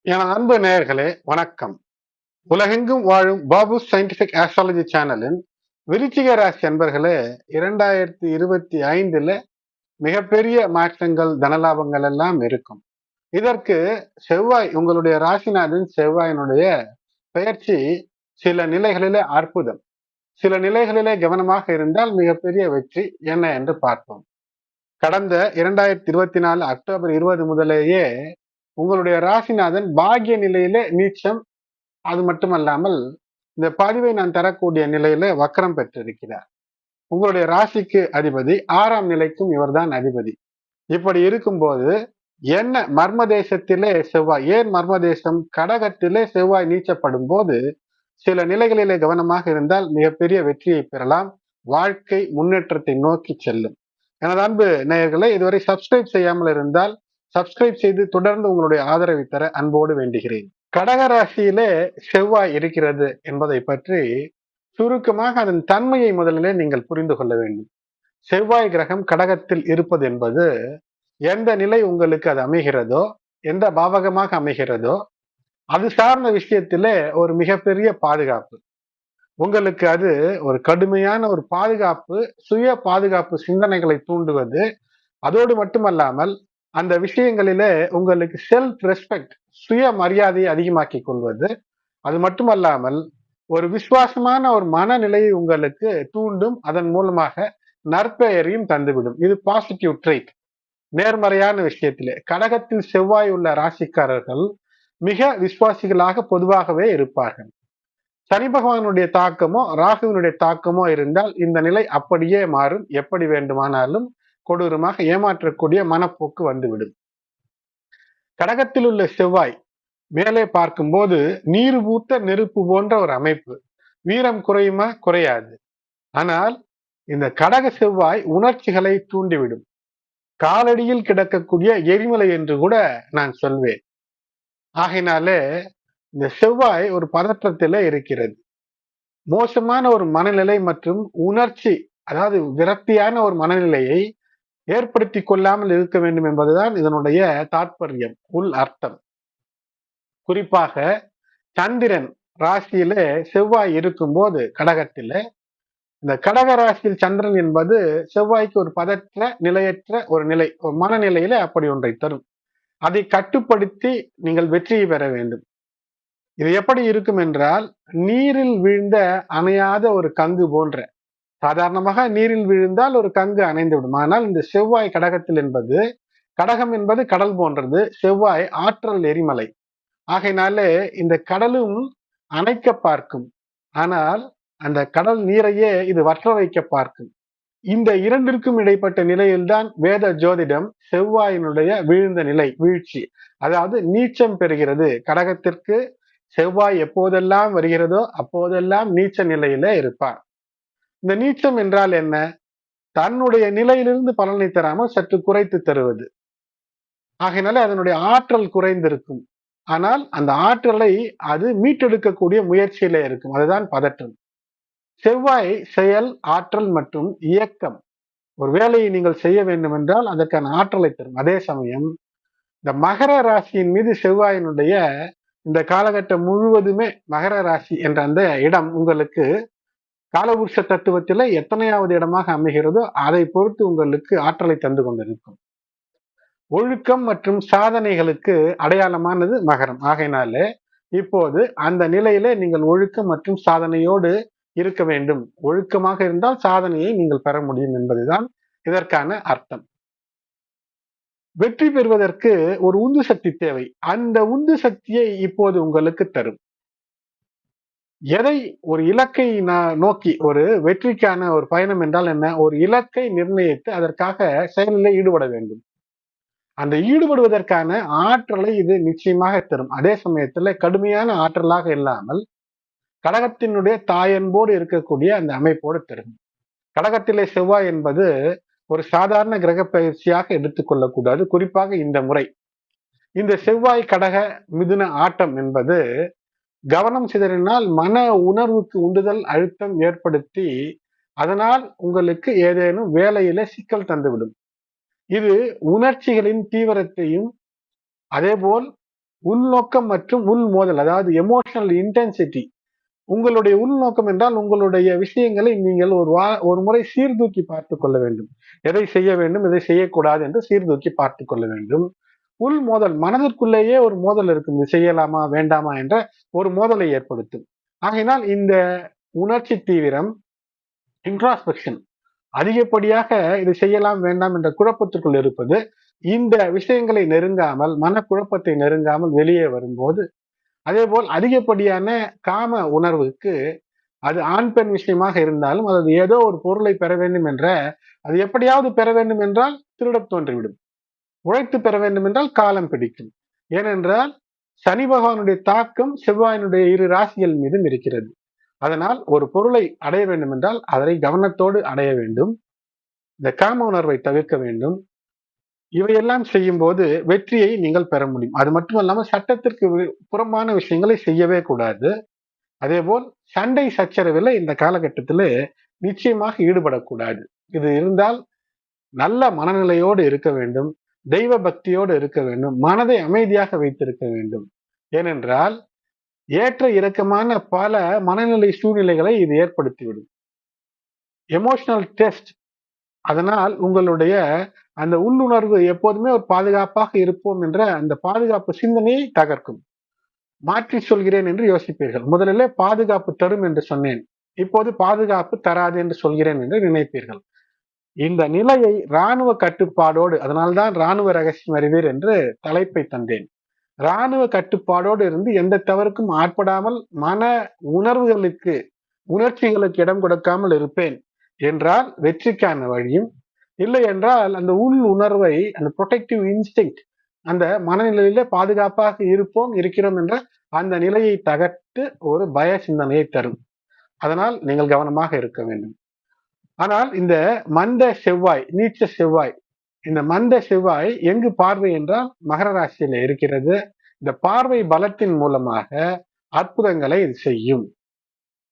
எனது அன்பு நேயர்களே வணக்கம். உலகெங்கும் வாழும் பாபு சயின்டிபிக் ஆஸ்ட்ராலஜி சேனலின் விருச்சிக ராசி அன்பர்களே, 2025 மிகப்பெரிய மாற்றங்கள், தனலாபங்கள் எல்லாம் இருக்கும். இதற்கு செவ்வாய், உங்களுடைய ராசிநாதன் செவ்வாயினுடைய பெயர்ச்சி சில நிலைகளிலே அற்புதம், சில நிலைகளிலே கவனமாக இருந்தால் மிகப்பெரிய வெற்றி என்ன என்று பார்ப்போம். கடந்த 2024 அக்டோபர் 20 முதலேயே உங்களுடைய ராசிநாதன் பாக்கிய நிலையிலே நீச்சம், அது மட்டுமல்லாமல் இந்த பதிவை நான் தரக்கூடிய நிலையில வக்கரம் பெற்றிருக்கிறார். உங்களுடைய ராசிக்கு அதிபதி 6ஆம் நிலைக்கும் இவர்தான் அதிபதி. இப்படி இருக்கும்போது என்ன மர்ம தேசத்திலே செவ்வாய், ஏன் மர்ம தேசம், கடகத்திலே செவ்வாய் நீச்சப்படும் போது சில நிலைகளிலே கவனமாக இருந்தால் மிகப்பெரிய வெற்றியை பெறலாம். வாழ்க்கை முன்னேற்றத்தை நோக்கி செல்லும். எனது அன்பு நேயர்களை, இதுவரை சப்ஸ்கிரைப் செய்யாமல் இருந்தால் சப்ஸ்கிரைப் செய்து தொடர்ந்து உங்களுடைய ஆதரவை தர அன்போடு வேண்டுகிறேன். கடக ராசியிலே செவ்வாய் இருக்கிறது என்பதை பற்றி சுருக்கமாக அதன் தன்மையை முதலிலே நீங்கள் புரிந்து கொள்ள வேண்டும். செவ்வாய் கிரகம் கடகத்தில் இருப்பது என்பது எந்த நிலை உங்களுக்கு அது அமைகிறதோ, எந்த பாவகமாக அமைகிறதோ அது சார்ந்த விஷயத்திலே ஒரு மிகப்பெரிய பாதுகாப்பு. உங்களுக்கு அது ஒரு கடுமையான ஒரு பாதுகாப்பு, சுய பாதுகாப்பு சிந்தனைகளை தூண்டுவது. அதோடு மட்டுமல்லாமல் அந்த விஷயங்களிலே உங்களுக்கு செல்ஃப் ரெஸ்பெக்ட், சுய மரியாதையை அதிகமாக்கி கொள்வது. அது மட்டுமல்லாமல் ஒரு விசுவாசமான ஒரு மனநிலையை உங்களுக்கு தூண்டும். அதன் மூலமாக நற்பெயரையும் தந்துவிடும். இது பாசிட்டிவ் ட்ரைட். நேர்மறையான விஷயத்திலே கடகத்தில் செவ்வாய் உள்ள ராசிக்காரர்கள் மிக விசுவாசிகளாக பொதுவாகவே இருப்பார்கள். சனி பகவானுடைய தாக்கமோ ராகுவினுடைய தாக்கமோ இருந்தால் இந்த நிலை அப்படியே மாறும். எப்படி வேண்டுமானாலும் கொடூரமாக ஏமாற்றக்கூடிய மனப்போக்கு வந்துவிடும். கடகத்தில் உள்ள செவ்வாய் மேலே பார்க்கும்போது நீர் பூத்த நெருப்பு போன்ற ஒரு அமைப்பு. வீரம் குறையுமா? குறையாது. ஆனால் இந்த கடக செவ்வாய் உணர்ச்சிகளை தூண்டிவிடும். காலடியில் கிடக்கக்கூடிய எரிமலை என்று கூட நான் சொல்வேன். ஆகையினாலே இந்த செவ்வாய் ஒரு பதற்றத்திலே இருக்கிறது. மோசமான ஒரு மனநிலை மற்றும் உணர்ச்சி, அதாவது விரக்தியான ஒரு மனநிலையை ஏற்படுத்தி கொள்ளாமல் இருக்க வேண்டும் என்பதுதான் இதனுடைய தாற்பயம், உள் அர்த்தம். குறிப்பாக சந்திரன் ராசியிலே செவ்வாய் இருக்கும்போது கடகத்தில, இந்த கடக ராசியில் சந்திரன் என்பது செவ்வாய்க்கு ஒரு பதற்ற, நிலையற்ற ஒரு நிலை, ஒரு மனநிலையில அப்படி ஒன்றை தரும். அதை கட்டுப்படுத்தி நீங்கள் வெற்றியை பெற வேண்டும். இது எப்படி இருக்கும் என்றால், நீரில் வீழ்ந்த அணையாத ஒரு கங்கு போன்ற. சாதாரணமாக நீரில் விழுந்தால் ஒரு கங்கு அணைந்துவிடும். ஆனால் இந்த செவ்வாய் கடகத்தில் என்பது, கடகம் என்பது கடல் போன்றது, செவ்வாய் ஆற்றல் எரிமலை. ஆகையினாலே இந்த கடலும் அணைக்க பார்க்கும். ஆனால் அந்த கடல் நீரையே இது வற்ற வைக்க பார்க்கும். இந்த இரண்டிற்கும் இடைப்பட்ட நிலையில்தான் வேத ஜோதிடம் செவ்வாயினுடைய வீழ்ந்த நிலை, வீழ்ச்சி, அதாவது நீச்சம் பெறுகிறது. கடகத்திற்கு செவ்வாய் எப்போதெல்லாம் வருகிறதோ அப்போதெல்லாம் நீச்ச நிலையில இருப்பார். இந்த நீச்சம் என்றால் என்ன? தன்னுடைய நிலையிலிருந்து பலனை தராமல் சற்று குறைத்து தருவது. ஆகையினால அதனுடைய ஆற்றல் குறைந்திருக்கும். ஆனால் அந்த ஆற்றலை அது மீட்டெடுக்கக்கூடிய முயற்சியில இருக்கும். அதுதான் பதற்றம். செவ்வாய் செயல், ஆற்றல் மற்றும் இயக்கம். ஒரு வேலையை நீங்கள் செய்ய வேண்டும் என்றால் அதற்கான ஆற்றலை தரும். அதே சமயம் இந்த மகர ராசியின் மீது செவ்வாயினுடைய இந்த காலகட்டம் முழுவதுமே, மகர ராசி என்ற அந்த இடம் உங்களுக்கு காலபுருஷ தத்துவத்தில எத்தனையாவது இடமாக அமைகிறதோ அதை பொறுத்து உங்களுக்கு ஆற்றலை தந்து கொண்டிருக்கும். ஒழுக்கம் மற்றும் சாதனைகளுக்கு அடையாளமானது மகரம். ஆகையினாலே இப்போது அந்த நிலையிலே நீங்கள் ஒழுக்கம் மற்றும் சாதனையோடு இருக்க வேண்டும். ஒழுக்கமாக இருந்தால் சாதனையை நீங்கள் பெற முடியும் என்பதுதான் இதற்கான அர்த்தம். வெற்றி பெறுவதற்கு ஒரு உந்து சக்தி தேவை. அந்த உந்து சக்தியை இப்போது உங்களுக்கு தரும். எதை, ஒரு இலக்கை நோக்கி, ஒரு வெற்றிக்கான ஒரு பயணம் என்றால் என்ன? ஒரு இலக்கை நிர்ணயித்து அதற்காக செயலிலே ஈடுபட வேண்டும். அந்த ஈடுபடுவதற்கான ஆற்றலை இது நிச்சயமாக தரும். அதே சமயத்துல கடுமையான ஆற்றலாக இல்லாமல் கடகத்தினுடைய தாயன்போடு இருக்கக்கூடிய அந்த அமைப்போடு தரும். கடகத்திலே செவ்வாய் என்பது ஒரு சாதாரண கிரக பயிற்சியாக எடுத்துக்கொள்ளக்கூடாது. குறிப்பாக இந்த முறை இந்த செவ்வாய் கடக மிதுன ஆட்டம் என்பது கவனம் சிதறினால் மன உணர்வுக்கு உந்துதல், அழுத்தம் ஏற்படுத்தி அதனால் உங்களுக்கு ஏதேனும் வேலையில சிக்கல் தந்துவிடும். இது உணர்ச்சிகளின் தீவிரத்தையும், அதேபோல் உள்நோக்கம் மற்றும் உள் மோதல், அதாவது எமோஷனல் இன்டென்சிட்டி. உங்களுடைய உள்நோக்கம் என்றால் உங்களுடைய விஷயங்களை நீங்கள் ஒரு முறை சீர்தூக்கி பார்த்துக் கொள்ள வேண்டும். எதை செய்ய வேண்டும், எதை செய்யக்கூடாது என்று சீர்தூக்கி பார்த்துக் கொள்ள வேண்டும். உள் மோதல், மனதிற்குள்ளேயே ஒரு மோதல் இருக்கும். இது செய்யலாமா வேண்டாமா என்ற ஒரு மோதலை ஏற்படுத்தும். ஆகையினால் இந்த உணர்ச்சி தீவிரம், இன்ட்ராஸ்பெக்ஷன், அதிகப்படியாக இது செய்யலாம் வேண்டாம் என்ற குழப்பத்திற்குள் இருப்பது, இந்த விஷயங்களை நெருங்காமல், மனக்குழப்பத்தை நெருங்காமல் வெளியே வரும்போது, அதே போல் அதிகப்படியான காம உணர்வுக்கு, அது ஆண் பெண் விஷயமாக இருந்தாலும், அது ஏதோ ஒரு பொருளை பெற வேண்டும் என்ற, அது எப்படியாவது பெற வேண்டும் என்றால் திருடத் தோன்றிவிடும். உழைத்து பெற வேண்டும் என்றால் காலம் பிடிக்கும். ஏனென்றால் சனி பகவானுடைய தாக்கம் செவ்வாயினுடைய 2 ராசிகள் மீதும் இருக்கிறது. அதனால் ஒரு பொருளை அடைய வேண்டும் என்றால் அதனை கவனத்தோடு அடைய வேண்டும். இந்த காம உணர்வை தவிர்க்க வேண்டும். இவையெல்லாம் செய்யும் போது வெற்றியை நீங்கள் பெற முடியும். அது மட்டுமல்லாமல் சட்டத்திற்கு புறம்பான விஷயங்களை செய்யவே கூடாது. அதே போல் சண்டை சச்சரவில் இந்த காலகட்டத்தில் நிச்சயமாக ஈடுபடக்கூடாது. இது இருந்தால் நல்ல மனநிலையோடு இருக்க வேண்டும், தெய்வ பக்தியோடு இருக்க வேண்டும், மனதை அமைதியாக வைத்திருக்க வேண்டும். ஏனென்றால் ஏற்ற இறக்கமான பல மனநிலை சூழ்நிலைகளை இது ஏற்படுத்திவிடும். Emotional test. அதனால் உங்களுடைய அந்த உள்ளுணர்வு எப்போதுமே ஒரு பாதுகாப்பாக இருப்போம் என்ற அந்த பாதுகாப்பு சிந்தனையை தகர்க்கும். மாற்றி சொல்கிறேன் என்று யோசிப்பீர்கள். முதலிலே பாதுகாப்பு தரும் என்று சொன்னேன், இப்போது பாதுகாப்பு தராது என்று சொல்கிறேன் என்று நினைப்பீர்கள். இந்த நிலையை இராணுவ கட்டுப்பாடோடு, அதனால்தான் இராணுவ ரகசியம் அறிவீர் என்று தலைப்பை தந்தேன். இராணுவ கட்டுப்பாடோடு இருந்து எந்த தவறுக்கும் ஆட்படாமல் மன உணர்வுகளுக்கு, உணர்ச்சிகளுக்கு இடம் கொடுக்காமல் இருப்பேன் என்றால் வெற்றிக்கான வழியும், இல்லை என்றால் அந்த உள் உணர்வை, அந்த ப்ரொடெக்டிவ் இன்ஸ்டிங், அந்த மனநிலையில பாதுகாப்பாக இருப்போம், இருக்கிறோம் என்ற அந்த நிலையை தகர்த்து ஒரு பய சிந்தனையை தரும். அதனால் நீங்கள் கவனமாக இருக்க வேண்டும். ஆனால் இந்த மந்த செவ்வாய், நீச்ச செவ்வாய், இந்த மந்த செவ்வாய் எங்கு பார்வை என்றால் மகர ராசியில இருக்கிறது. இந்த பார்வை பலத்தின் மூலமாக அற்புதங்களை இது செய்யும்.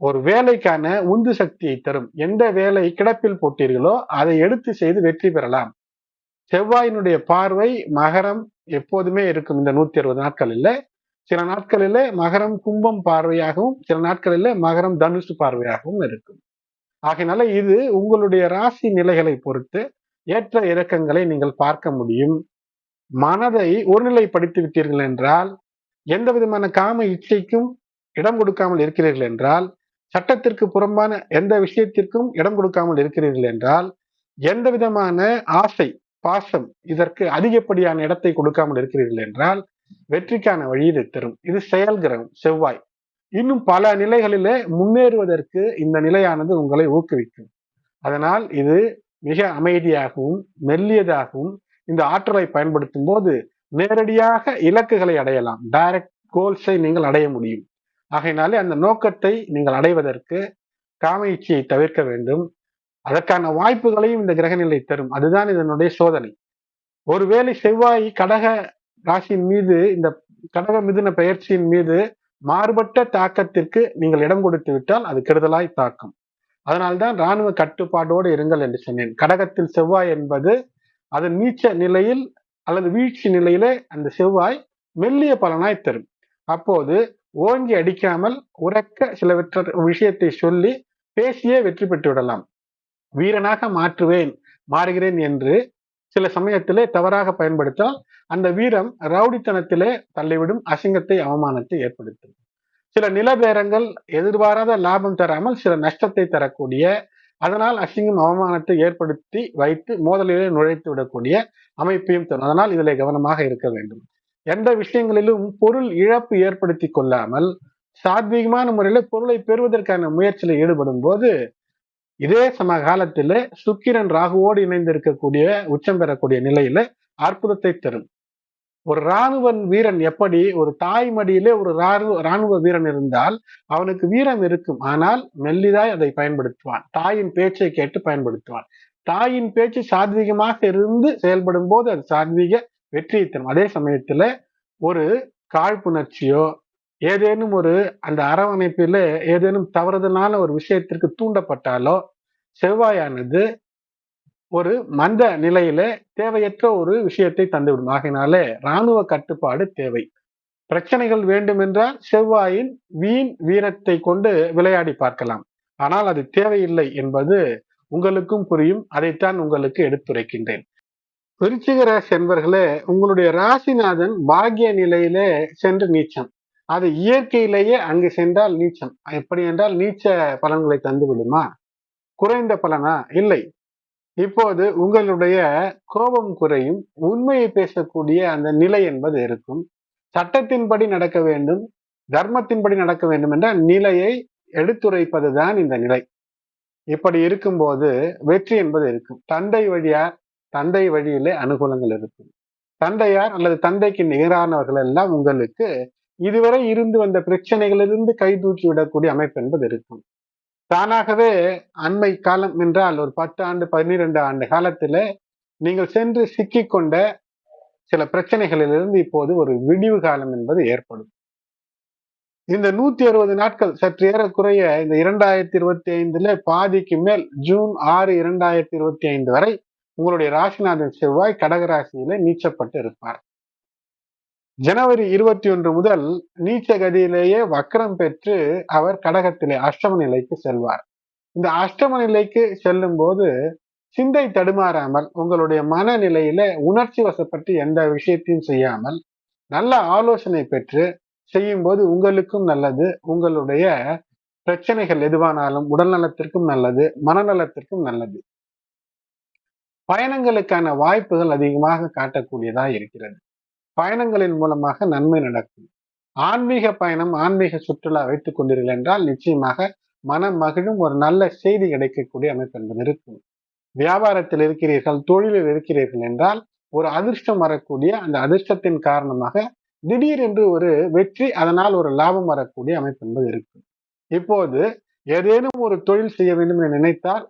ஒரு வேலைக்கான உந்து சக்தியை தரும். எந்த வேலை கிடப்பில் போட்டீர்களோ அதை எடுத்து செய்து வெற்றி பெறலாம். செவ்வாயினுடைய பார்வை மகரம் எப்போதுமே இருக்கும். இந்த 160 நாட்களில் சில நாட்களிலே மகரம் கும்பம் பார்வையாகவும், சில நாட்களிலே மகரம் தனுசு பார்வையாகவும் இருக்கும். ஆகையினால இது உங்களுடைய ராசி நிலைகளை பொறுத்து ஏற்ற இறக்கங்களை நீங்கள் பார்க்க முடியும். மனதை ஒருநிலைப்படுத்தி விட்டீர்கள் என்றால், எந்த விதமான காம இச்சைக்கும் இடம் கொடுக்காமல் இருக்கிறீர்கள் என்றால், சட்டத்திற்கு புறம்பான எந்த விஷயத்திற்கும் இடம் கொடுக்காமல் இருக்கிறீர்கள் என்றால், எந்த விதமான ஆசை, பாசம் இதற்கு அதிகப்படியான இடத்தை கொடுக்காமல் இருக்கிறீர்கள் என்றால் வெற்றிக்கான வழி இது தரும். இது செயல் கிரகம் செவ்வாய். இன்னும் பல நிலைகளிலே முன்னேறுவதற்கு இந்த நிலையானது உங்களை ஊக்குவிக்கும். அதனால் இது மிக அமைதியாகவும் மெல்லியதாகவும் இந்த ஆற்றலை பயன்படுத்தும் போது நேரடியாக இலக்குகளை அடையலாம். டைரக்ட் கோல்ஸை நீங்கள் அடைய முடியும். ஆகையினாலே அந்த நோக்கத்தை நீங்கள் அடைவதற்கு காம இச்சையை தவிர்க்க வேண்டும். அதற்கான வாய்ப்புகளையும் இந்த கிரகநிலை தரும். அதுதான் இதனுடைய சோதனை. ஒருவேளை செவ்வாய் கடக ராசியின் மீது, இந்த கடக மிதுன பெயர்ச்சியின் மீது மாறுபட்ட தாக்கத்திற்கு நீங்கள் இடம் கொடுத்து விட்டால் அது கெடுதலாய் தாக்கும். அதனால்தான் இராணுவ கட்டுப்பாடோடு இருங்கள் என்று சொன்னேன். கடகத்தில் செவ்வாய் என்பது அதன் நீச்ச நிலையில் அல்லது வீழ்ச்சி நிலையிலே அந்த செவ்வாய் மெல்லிய பலனாய் தரும். அப்போது ஓங்கி அடிக்காமல் உறக்க சில விஷயத்தை சொல்லி பேசியே வெற்றி பெற்று விடலாம். வீரனாக மாறுகிறேன் என்று சில சமயத்திலே தவறாக பயன்படுத்தால் அந்த வீரம் ரவுடித்தனத்திலே தள்ளிவிடும், அசிங்கத்தை, அவமானத்தை ஏற்படுத்தும். சில நிலபேரங்கள் எதிர்பாராத லாபம் தராமல் சில நஷ்டத்தை தரக்கூடிய, அதனால் அசிங்கம் அவமானத்தை ஏற்படுத்தி வைத்து மோதலிலே நுழைத்து விடக்கூடிய அமைப்பையும் தரும். அதனால் இதிலே கவனமாக இருக்க வேண்டும். எந்த விஷயங்களிலும் பொருள் இழப்பு ஏற்படுத்தி கொள்ளாமல் சாத்வீகமான முறையில பொருளை பெறுவதற்கான முயற்சியில் ஈடுபடும் போது இதே சமகாலத்தில சுக்கிரன் ராகுவோடு இணைந்து இருக்கக்கூடிய உச்சம் பெறக்கூடிய நிலையில அற்புதத்தை தரும். ஒரு இராணுவ வீரன் எப்படி, ஒரு தாய் மடியிலே ஒரு இராணுவ வீரன் இருந்தால் அவனுக்கு வீரம் இருக்கும், ஆனால் மெல்லிதாய் அதை பயன்படுத்துவான். தாயின் பேச்சை கேட்டு பயன்படுத்துவான். தாயின் பேச்சு சாத்வீகமாக இருந்து செயல்படும் போது அது சாத்வீக வெற்றியை தரும். அதே சமயத்துல ஒரு காழ்ப்புணர்ச்சியோ ஏதேனும் ஒரு அந்த அரவணைப்பில ஏதேனும் தவறுதலான ஒரு விஷயத்திற்கு தூண்டப்பட்டாலோ செவ்வாயானது ஒரு மந்த நிலையில தேவையற்ற ஒரு விஷயத்தை தந்துவிடும். ஆகையினாலே இராணுவ கட்டுப்பாடு தேவை. பிரச்சனைகள் வேண்டுமென்றால் செவ்வாயின் வீண் வீரத்தை கொண்டு விளையாடி பார்க்கலாம். ஆனால் அது தேவையில்லை என்பது உங்களுக்கும் புரியும். அதைத்தான் உங்களுக்கு எடுத்துரைக்கின்றேன். விருச்சிக ராசி என்பர்களே, உங்களுடைய ராசிநாதன் பாக்கிய நிலையிலே சென்று நீச்சம். அது இயற்கையிலேயே அங்கு சென்றால் நீச்சம். எப்படி என்றால் நீச்ச பலன்களை தந்து விடுமா? குறைந்த பலனா? இல்லை. இப்போது உங்களுடைய கோபம் குறையும், உண்மையை பேசக்கூடிய அந்த நிலை என்பது இருக்கும். சட்டத்தின்படி நடக்க வேண்டும், தர்மத்தின்படி நடக்க வேண்டும் என்ற நிலையை எடுத்துரைப்பதுதான் இந்த நிலை. இப்படி இருக்கும்போது வெற்றி என்பது இருக்கும். தந்தை வழியிலே அனுகூலங்கள் இருக்கும். தந்தையார் அல்லது தந்தைக்கு நிகரானவர்கள் எல்லாம் உங்களுக்கு இதுவரை இருந்து வந்த பிரச்சனைகளிலிருந்து கை தூக்கி விடக்கூடிய அமைப்பு என்பது இருக்கும். தானாகவே அண்மை காலம் என்றால் ஒரு 10 ஆண்டு 12 ஆண்டு காலத்திலே நீங்கள் சென்று சிக்கிக்கொண்ட சில பிரச்சனைகளிலிருந்து இப்போது ஒரு விடிவு காலம் என்பது ஏற்படும். இந்த 160 நாட்கள் சற்று ஏறக்குறைய இந்த 2025 பாதிக்கு மேல் ஜூன் 6 2025 வரை உங்களுடைய ராசிநாதன் செவ்வாய் கடகராசியில நீச்சப்பட்டு இருப்பார். ஜனவரி 21 முதல் நீச்ச கதியிலேயே வக்கரம் பெற்று அவர் கடகத்திலே அஷ்டம நிலைக்கு செல்வார். இந்த அஷ்டம நிலைக்கு செல்லும் போது சிந்தை தடுமாறாமல் உங்களுடைய மனநிலையில உணர்ச்சி வசப்பட்டு எந்த விஷயத்தையும் செய்யாமல் நல்ல ஆலோசனை பெற்று செய்யும் போது உங்களுக்கும் நல்லது, உங்களுடைய பிரச்சனைகள் எதுவானாலும் உடல் நலத்திற்கும் நல்லது, மனநலத்திற்கும் நல்லது. பயணங்களுக்கான வாய்ப்புகள் அதிகமாக காட்டக்கூடியதா இருக்கிறது. பயணங்களின் மூலமாக நன்மை நடக்கும். ஆன்மீக பயணம், ஆன்மீக சுற்றுலா வைத்துக் கொண்டீர்கள் என்றால் நிச்சயமாக மனம் மகிழும் ஒரு நல்ல செய்தி கிடைக்கக்கூடிய அமைப்பு என்பது இருக்கும். வியாபாரத்தில் இருக்கிறீர்கள், தொழிலில் இருக்கிறீர்கள் என்றால் ஒரு அதிர்ஷ்டம் வரக்கூடிய அந்த அதிர்ஷ்டத்தின் காரணமாக திடீரென்று ஒரு வெற்றி, அதனால் ஒரு லாபம் வரக்கூடிய அமைப்பு என்பது இருக்கும். இப்போது ஏதேனும் ஒரு தொழில் செய்ய வேண்டும் என்று நினைத்தால்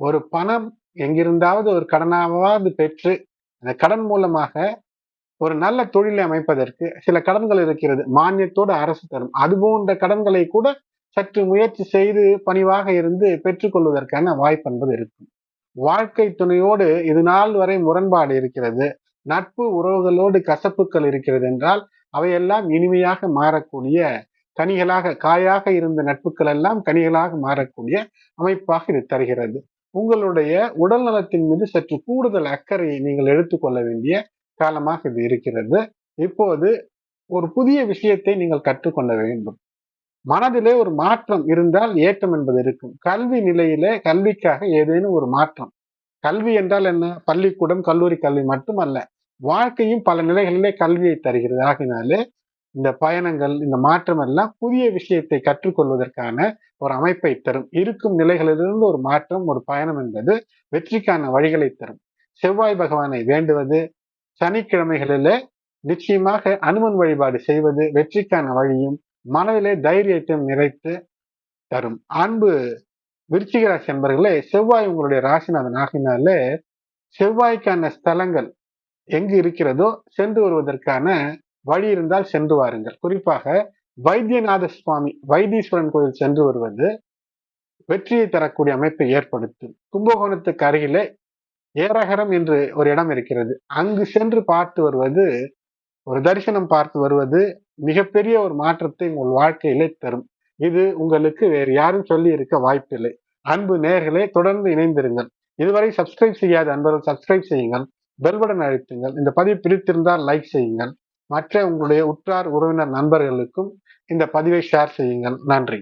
ஒரு பணம் எங்கிருந்தாவது ஒரு கடனாவது பெற்று அந்த கடன் மூலமாக ஒரு நல்ல தொழிலை அமைப்பதற்கு சில கடன்கள் இருக்கிறது, மானியத்தோடு அரசு தரும். அது போன்ற கடன்களை கூட சற்று முயற்சி செய்து பணிவாக இருந்து பெற்றுக்கொள்வதற்கான வாய்ப்பு என்பது இருக்கும். வாழ்க்கை துணையோடு இது நாள் வரை முரண்பாடு இருக்கிறது, நட்பு உறவுகளோடு கசப்புக்கள் இருக்கிறது என்றால் அவையெல்லாம் இனிமையாக மாறக்கூடிய கனிகளாக, காயாக இருந்த நட்புகள் எல்லாம் கனிகளாக மாறக்கூடிய அமைப்பாக இது தருகிறது. உங்களுடைய உடல் நலத்தின் மீது சற்று கூடுதல் அக்கறையை நீங்கள் எடுத்துக்கொள்ள வேண்டிய காலமாக இது இருக்கிறது. இப்போது ஒரு புதிய விஷயத்தை நீங்கள் கற்றுக்கொள்ள வேண்டும். மனதிலே ஒரு மாற்றம் இருந்தால் ஏற்றம் என்பது இருக்கும். கல்வி நிலையிலே கல்விக்காக ஏதேனும் ஒரு மாற்றம். கல்வி என்றால் என்ன? பள்ளிக்கூடம், கல்லூரி கல்வி மட்டுமல்ல, வாழ்க்கையும் பல நிலைகளிலே கல்வியை தருகிறது. ஆகினாலே இந்த பயணங்கள், இந்த மாற்றம் எல்லாம் புதிய விஷயத்தை கற்றுக்கொள்வதற்கான ஒரு அமைப்பை தரும். இருக்கும் நிலைகளிலிருந்து ஒரு மாற்றம், ஒரு பயணம் என்பது வெற்றிக்கான வழிகளை தரும். செவ்வாய் பகவானை வேண்டுவது, சனிக்கிழமைகளிலே நிச்சயமாக அனுமன் வழிபாடு செய்வது வெற்றிக்கான வழியும் மனதிலே தைரியத்தையும் நிறைத்து தரும். அன்பு விருச்சிக ராசி என்பர்களே, செவ்வாய் உங்களுடைய ராசிநாதன் ஆகினாலே செவ்வாய்க்கான ஸ்தலங்கள் எங்கு இருக்கிறதோ சென்று வருவதற்கான வழி இருந்தால் சென்று வாருங்கள். குறிப்பாக வைத்தியநாத சுவாமி, வைத்தீஸ்வரன் கோயில் சென்று வருவது வெற்றியை தரக்கூடிய அமைப்பை ஏற்படுத்தும். கும்பகோணத்துக்கு அருகிலே ஏரகரம் என்று ஒரு இடம் இருக்கிறது, அங்கு சென்று பார்த்து வருவது, ஒரு தரிசனம் பார்த்து வருவது மிகப்பெரிய ஒரு மாற்றத்தை உங்கள் வாழ்க்கையிலே தரும். இது உங்களுக்கு வேறு யாரும் சொல்லி இருக்க வாய்ப்பில்லை. அன்பு நேயர்களே, தொடர்ந்து இணைந்திருங்கள். இதுவரை சப்ஸ்கிரைப் செய்யாத அன்பர்கள் சப்ஸ்கிரைப் செய்யுங்கள், பெல் பட்டன் அழுத்துங்கள். இந்த பதிவு பிடித்திருந்தால் லைக் செய்யுங்கள். மற்ற உங்களுடைய உற்றார் உறவினர் நண்பர்களுக்கும் இந்த பதிவை ஷேர் செய்யுங்கள். நன்றி.